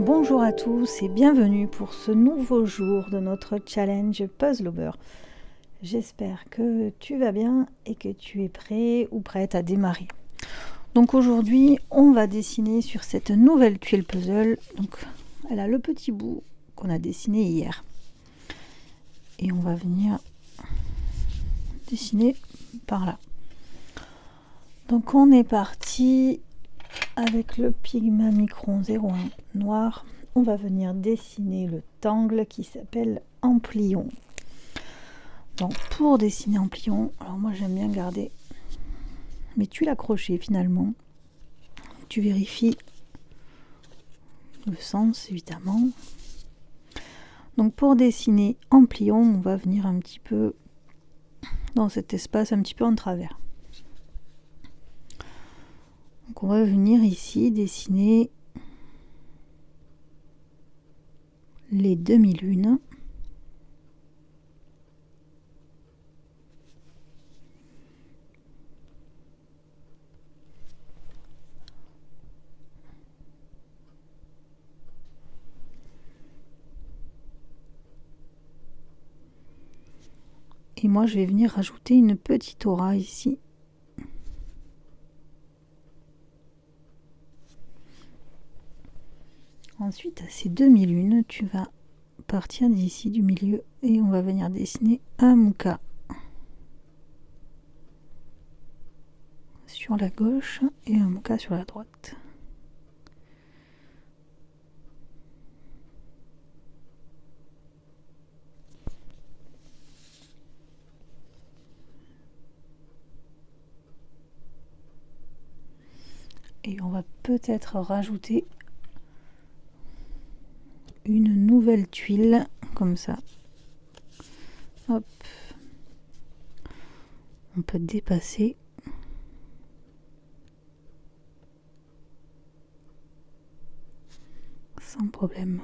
Bonjour à tous et bienvenue pour ce nouveau jour de notre challenge Puzzlover. J'espère que tu vas bien et que tu es prêt ou prête à démarrer. Donc aujourd'hui, on va dessiner sur cette nouvelle tuile puzzle. Donc elle a le petit bout qu'on a dessiné hier. Et on va venir dessiner par là. Donc on est parti avec le Pigma Micron 01 noir. On va venir dessiner le tangle qui s'appelle Amplion. Donc pour dessiner Amplion, alors moi j'aime bien garder mes tuiles accrochées finalement. Tu vérifies le sens évidemment. Donc pour dessiner Amplion, on va venir un petit peu dans cet espace, un petit peu en travers. Donc on va venir ici dessiner les demi-lunes. Et moi je vais venir rajouter une petite aura ici. Ensuite, à ces demi-lunes, tu vas partir d'ici du milieu et on va venir dessiner un mouka sur la gauche et un mouka sur la droite. Et on va peut-être rajouter une nouvelle tuile comme ça. Hop. On peut dépasser. Sans problème.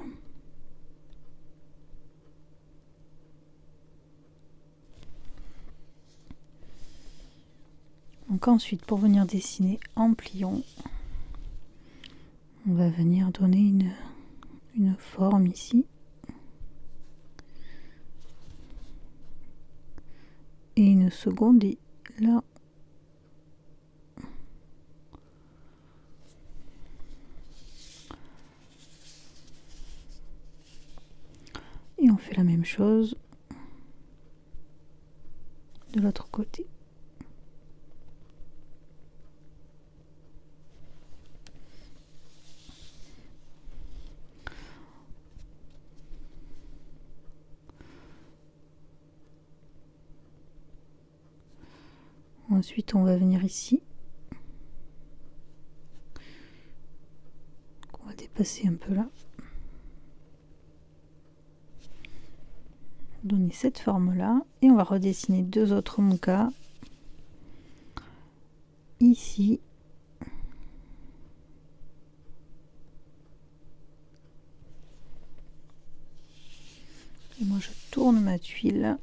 Donc ensuite, pour venir dessiner Amplion, on va venir donner une forme ici. Et une seconde là. Et on fait la même chose de l'autre côté. Ensuite, on va venir ici. On va dépasser un peu là. Donner cette forme là. Et on va redessiner deux autres moukas. Ici. Et moi, je tourne ma tuile.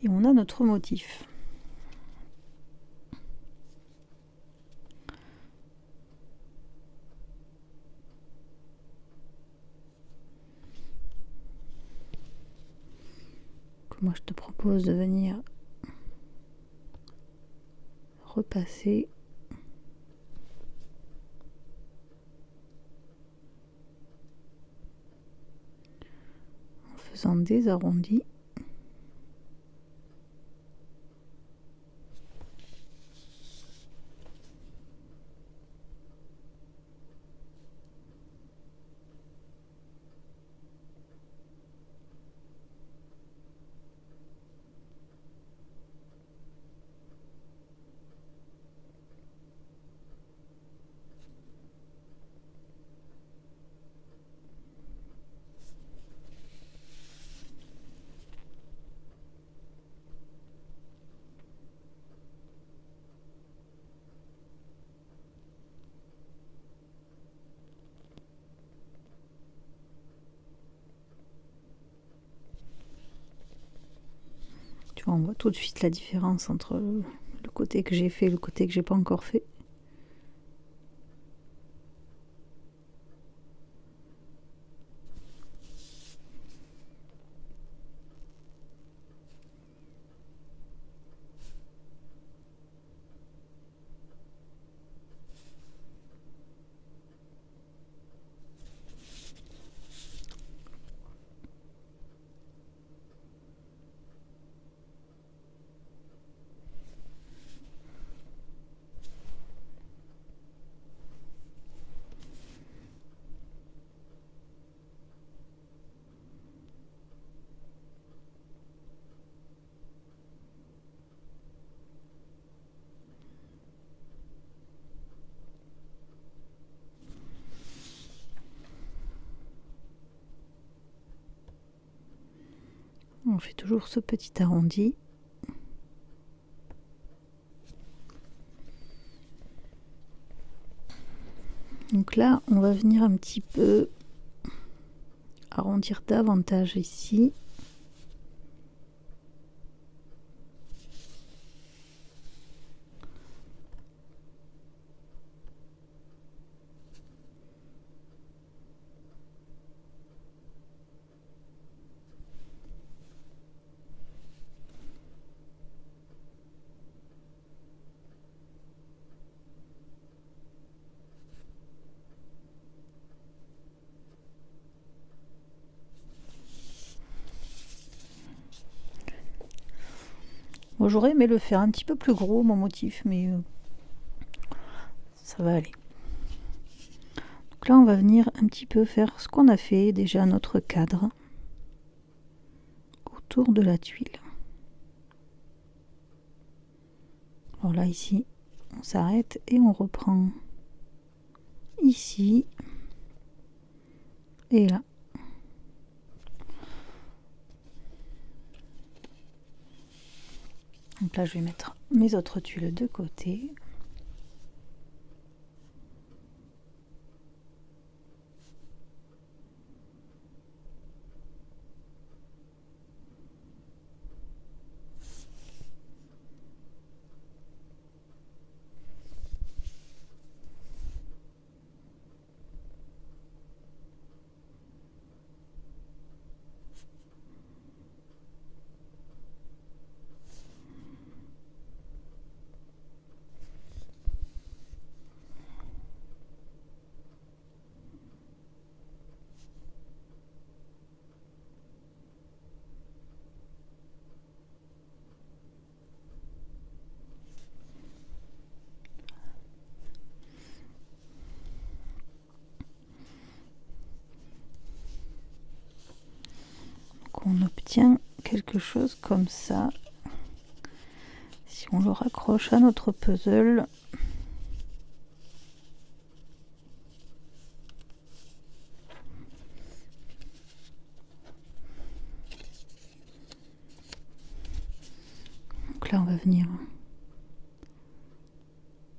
Et on a notre motif. Donc moi je te propose de venir repasser en faisant des arrondis. Tu vois, on voit tout de suite la différence entre le côté que j'ai fait et le côté que j'ai pas encore fait. On fait toujours ce petit arrondi. Donc là, on va venir un petit peu arrondir davantage ici. Bon, j'aurais aimé le faire un petit peu plus gros, mon motif, mais ça va aller. Donc là, on va venir un petit peu faire ce qu'on a fait déjà, notre cadre autour de la tuile. Alors là, ici, on s'arrête et on reprend ici et là. Donc là, je vais mettre mes autres tuiles de côté. On obtient quelque chose comme ça. Si on le raccroche à notre puzzle, donc là on va venir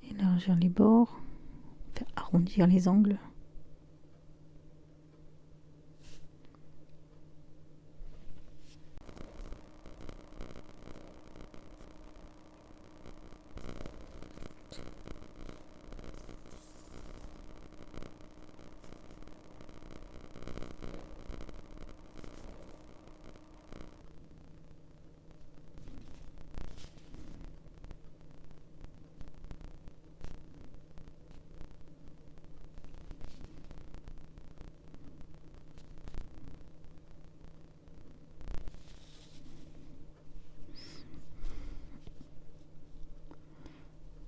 élargir les bords, faire arrondir les angles.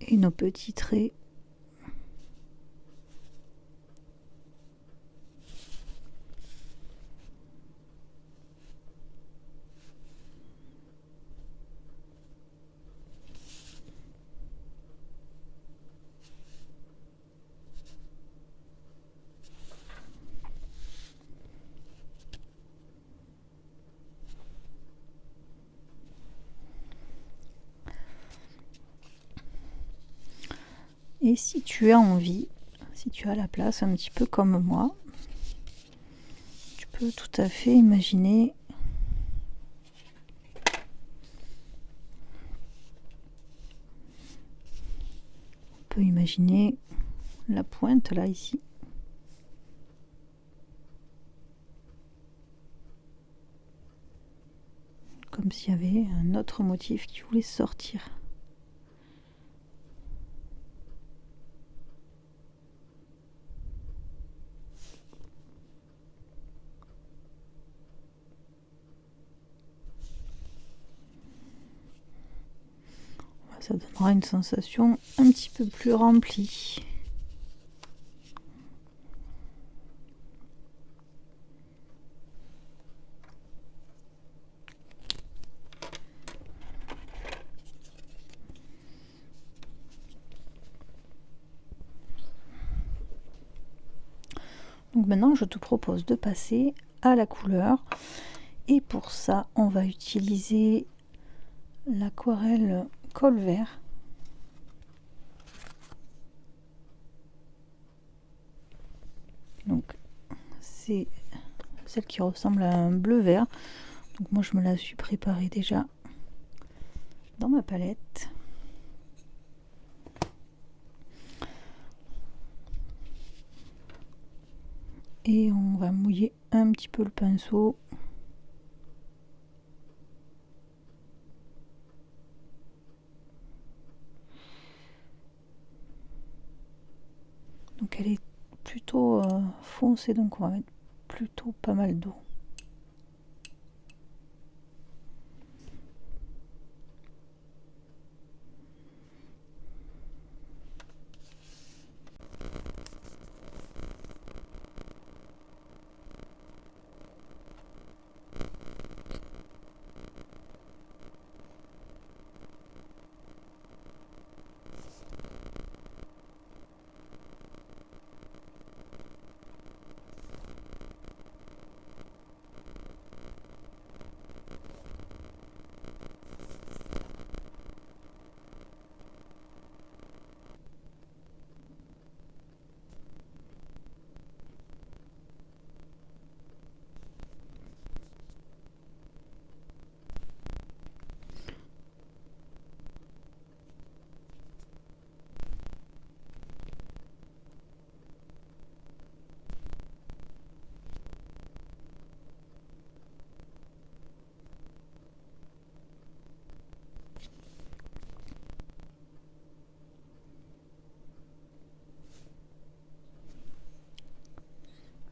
Et nos petits traits. Et si tu as envie, si tu as la place un petit peu comme moi, tu peux tout à fait imaginer peut imaginer la pointe là ici. Comme s'il y avait un autre motif qui voulait sortir. Ça donnera une sensation un petit peu plus remplie. Donc maintenant, je te propose de passer à la couleur. Et pour ça, on va utiliser l'aquarelle colle vert. Donc c'est celle qui ressemble à un bleu vert. Donc moi je me la suis préparée déjà dans ma palette. Et on va mouiller un petit peu le pinceau. Donc elle est plutôt foncée, donc on va mettre plutôt pas mal d'eau.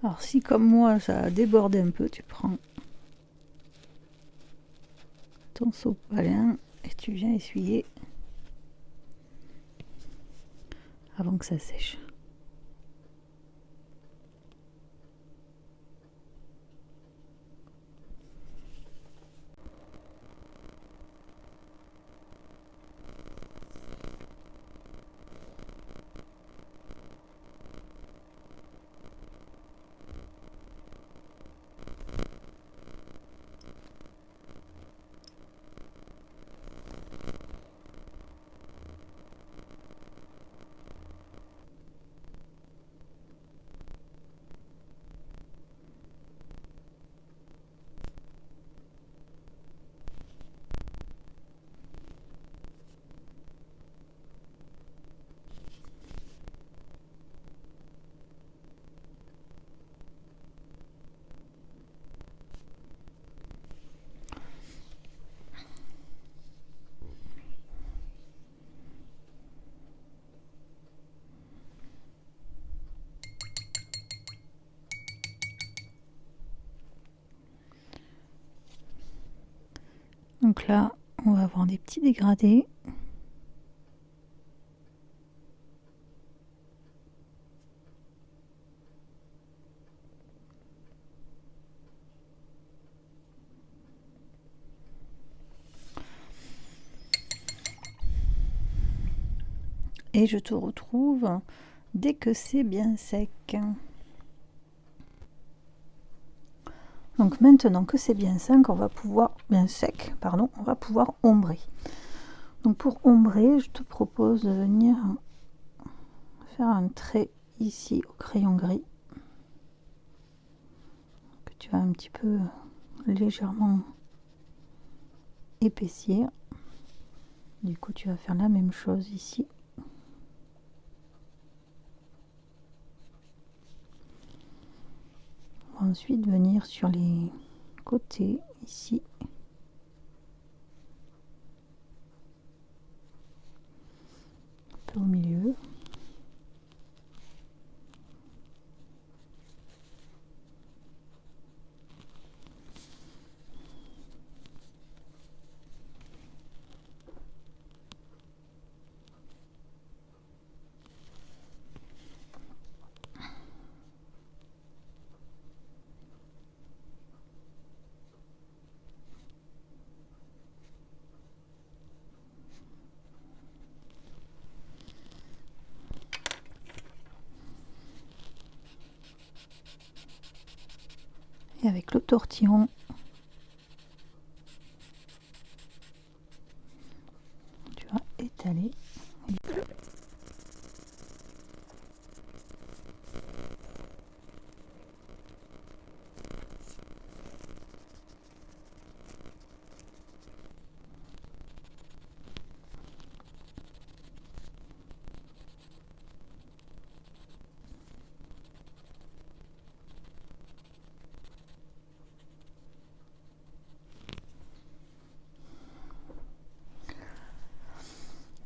Alors si comme moi ça a débordé un peu, tu prends ton sopalin et tu viens essuyer avant que ça sèche. Donc là, on va avoir des petits dégradés. Et je te retrouve dès que c'est bien sec. Donc maintenant que c'est bien sec, on va pouvoir ombrer. Donc pour ombrer, je te propose de venir faire un trait ici au crayon gris que tu vas un petit peu légèrement épaissir. Du coup, tu vas faire la même chose ici. ensuite venir sur les côtés ici. Un peu au milieu. Et avec le tortillon, tu vas étaler.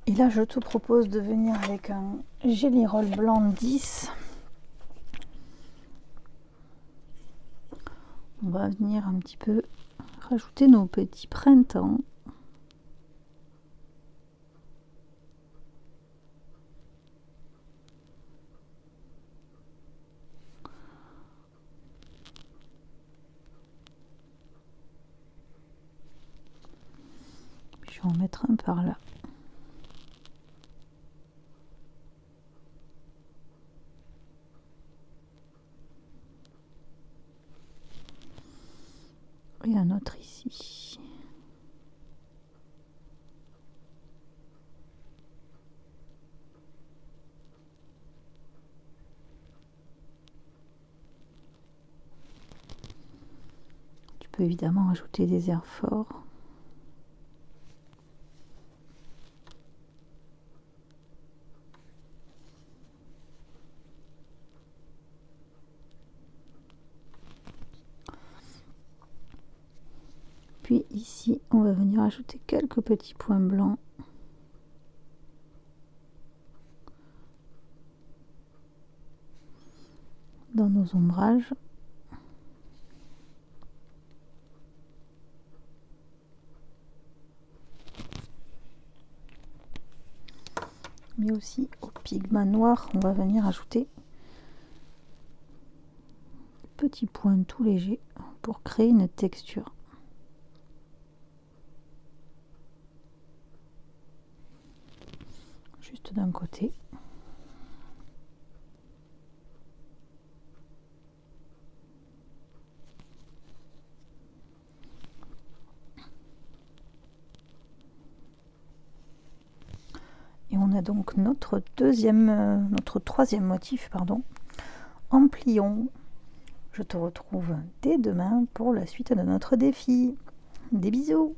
Et là, je te propose de venir avec un Jelly Roll blanc 10. On va venir un petit peu rajouter nos petits printemps. Je vais en mettre un par là. Et un autre ici. Tu peux évidemment ajouter des airs forts. Puis ici, on va venir ajouter quelques petits points blancs. Dans nos ombrages. Mais aussi au pigment noir, on va venir ajouter des petits points tout légers pour créer une texture. Juste d'un côté. Et on a donc notre troisième motif, pardon, en pliant. Je te retrouve dès demain pour la suite de notre défi. Des bisous!